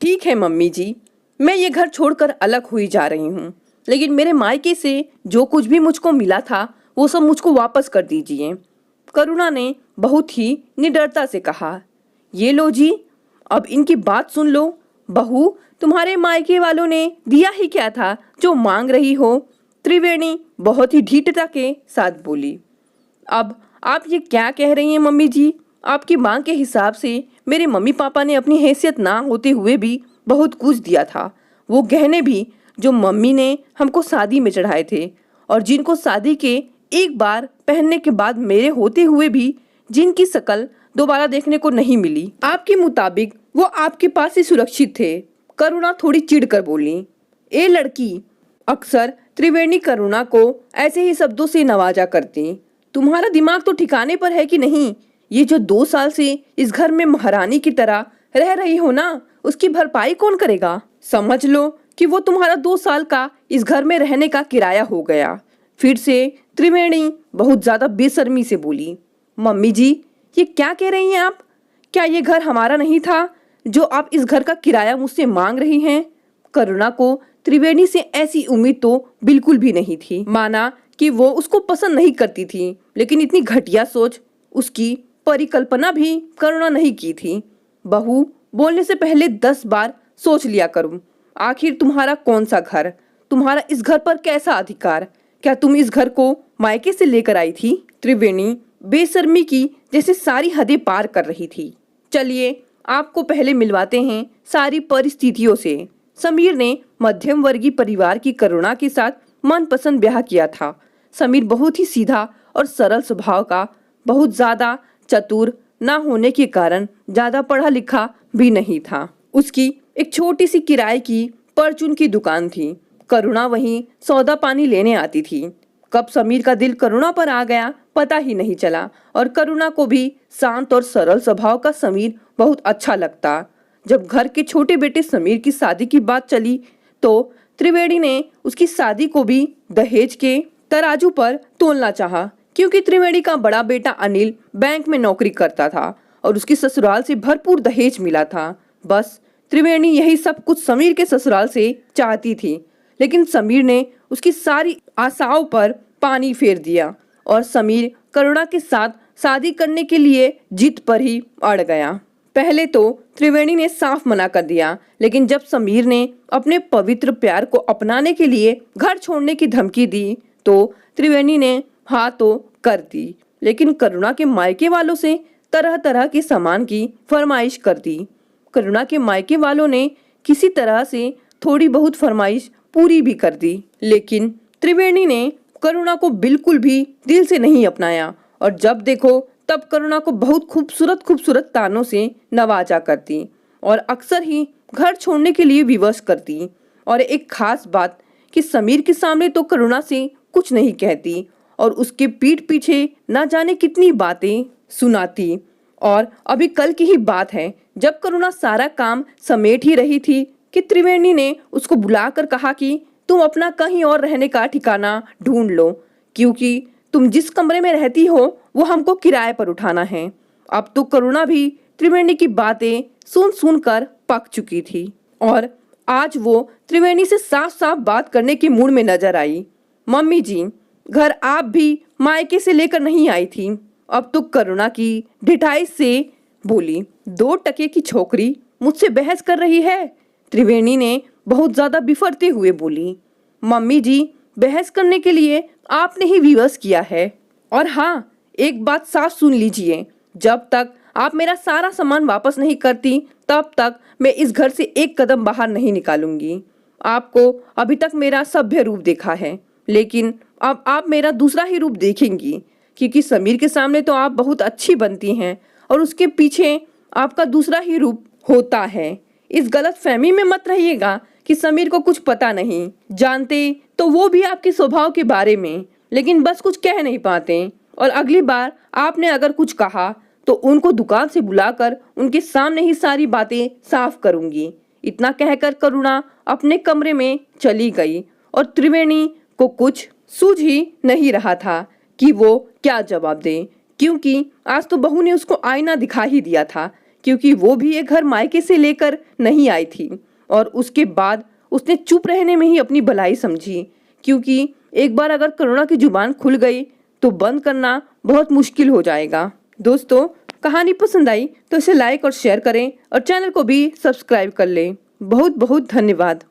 ठीक है मम्मी जी, मैं ये घर छोड़कर अलग हुई जा रही हूँ, लेकिन मेरे मायके से जो कुछ भी मुझको मिला था वो सब मुझको वापस कर दीजिए। करुणा ने बहुत ही निडरता से कहा। ये लो जी, अब इनकी बात सुन लो। बहू, तुम्हारे मायके वालों ने दिया ही क्या था जो मांग रही हो? त्रिवेणी बहुत ही ढीठता के साथ बोली। अब आप ये क्या कह रही हैं मम्मी जी? आपकी मांग के हिसाब से मेरे मम्मी पापा ने अपनी हैसियत ना होते हुए भी बहुत कुछ दिया था। वो गहने भी जो मम्मी ने हमको शादी में चढ़ाए थे, और जिनको शादी के एक बार पहनने के बाद मेरे होते हुए भी जिनकी शक्ल दोबारा देखने को नहीं मिली। आपके मुताबिक वो आपके पास ही सुरक्षित थे। करुणा थोड़ी चिढ़कर बोली। ए लड़की, अक्सर त्रिवेणी करुणा को ऐसे ही शब्दों से नवाजा करती। तुम्हारा दिमाग तो ठिकाने पर है कि नहीं? ये जो 2 साल से इस घर में महारानी की तरह रह रही हो ना, उसकी भरपाई कौन करेगा? समझ लो कि वो तुम्हारा 2 साल का इस घर में रहने का किराया हो गया। फिर से त्रिवेणी बहुत ज्यादा बेशर्मी से बोली। मम्मी जी, ये क्या कह रही हैं आप? क्या ये घर हमारा नहीं था जो आप इस घर का किराया मुझसे मांग रही हैं? करुणा को त्रिवेणी से ऐसी उम्मीद तो बिल्कुल भी नहीं थी। माना कि वो उसको पसंद नहीं करती थी, लेकिन इतनी घटिया सोच उसकी परिकल्पना भी करुणा नहीं की थी। बहू, बोलने से पहले 10 बार सोच लिया करूं। आखिर तुम्हारा कौन सा घर? तुम्हारा इस घर पर कैसा अधिकार? क्या तुम इस घर को मायके से लेकर आई थी? त्रिवेणी बेशर्मी की जैसे सारी हदें पार कर रही थी। चलिए, आपको पहले मिलवाते हैं सारी परिस्थितियों से। समीर ने मध्यम वर्गीय परिवार की करुणा के साथ मनपसंद ब्याह किया था। समीर बहुत ही सीधा और सरल स्वभाव का, बहुत ज्यादा चतुर ना होने के कारण ज्यादा पढ़ा लिखा भी नहीं था। उसकी एक छोटी सी किराए की परचून की दुकान थी। करुणा वहीं सौदा पानी लेने आती थी। कब समीर का दिल करुणा पर आ गया पता ही नहीं चला, और करुणा को भी शांत और सरल स्वभाव का समीर बहुत अच्छा लगता। जब घर के छोटे बेटे समीर की शादी की बात चली तो त्रिवेणी ने उसकी शादी को भी दहेज के तराजू पर तोलना चाहा, क्योंकि त्रिवेणी का बड़ा बेटा अनिल बैंक में नौकरी करता था और उसकी ससुराल से भरपूर दहेज मिला था। बस त्रिवेणी यही सब कुछ समीर के ससुराल से चाहती थी, लेकिन समीर ने उसकी सारी आशाओं पर पानी फेर दिया और समीर करुणा के साथ शादी करने के लिए जिद पर ही अड़ गया। पहले तो त्रिवेणी ने साफ मना कर दिया, लेकिन जब समीर ने अपने पवित्र प्यार को अपनाने के लिए घर छोड़ने की धमकी दी तो त्रिवेणी ने हाँ तो कर दी, लेकिन करुणा के मायके वालों से तरह तरह के सामान की फरमाइश कर दी। करुणा के मायके वालों ने किसी तरह से थोड़ी बहुत फरमाइश पूरी भी कर दी, लेकिन त्रिवेणी ने करुणा को बिल्कुल भी दिल से नहीं अपनाया, और जब देखो तब करुणा को बहुत खूबसूरत खूबसूरत तानों से नवाजा करती और अक्सर ही घर छोड़ने के लिए विवश करती। और एक खास बात कि समीर के सामने तो करुणा से कुछ नहीं कहती और उसके पीठ पीछे ना जाने कितनी बातें सुनाती। और अभी कल की ही बात है, जब करुणा सारा काम समेट ही रही थी कि त्रिवेणी ने उसको बुलाकर कहा कि तुम अपना कहीं और रहने का ठिकाना ढूंढ लो, क्योंकि तुम जिस कमरे में रहती हो वो हमको किराए पर उठाना है। अब तो करुणा भी त्रिवेणी की बातें सुन सुन कर पक चुकी थी और आज वो त्रिवेणी से साफ साफ बात करने के मूड में नजर आई। मम्मी जी, घर आप भी मायके से लेकर नहीं आई थी। अब तो करुणा की ढिठाई से बोली। 2 टके की छोकरी मुझसे बहस कर रही है? त्रिवेणी ने बहुत ज्यादा बिफरते हुए बोली। मम्मी जी, बहस करने के लिए आपने ही विवश किया है। और हाँ, एक बात साफ सुन लीजिए, जब तक आप मेरा सारा सामान वापस नहीं करती तब तक मैं इस घर से एक कदम बाहर नहीं निकालूंगी। आपको अभी तक मेरा सभ्य रूप देखा है, लेकिन अब आप मेरा दूसरा ही रूप देखेंगी, क्योंकि समीर के सामने तो आप बहुत अच्छी बनती हैं और उसके पीछे आपका दूसरा ही रूप होता है। इस गलत फहमी में मत रहिएगा कि समीर को कुछ पता नहीं। जानते तो वो भी आपके स्वभाव के बारे में, लेकिन बस कुछ कह नहीं पाते, और अगली बार आपने अगर कुछ कहा तो उनको दुकान से बुलाकर उनके सामने ही सारी बातें साफ करूंगी। इतना कहकर करुणा अपने कमरे में चली गई और त्रिवेणी को कुछ सूझ ही नहीं रहा था कि वो क्या जवाब दे, क्योंकि आज तो बहू ने उसको आईना दिखा ही दिया था क्योंकि वो भी ये घर मायके से लेकर नहीं आई थी और उसके बाद उसने चुप रहने में ही अपनी भलाई समझी, क्योंकि एक बार अगर करुणा की जुबान खुल गई तो बंद करना बहुत मुश्किल हो जाएगा। दोस्तों, कहानी पसंद आई तो इसे लाइक और शेयर करें और चैनल को भी सब्सक्राइब कर लें। बहुत बहुत धन्यवाद।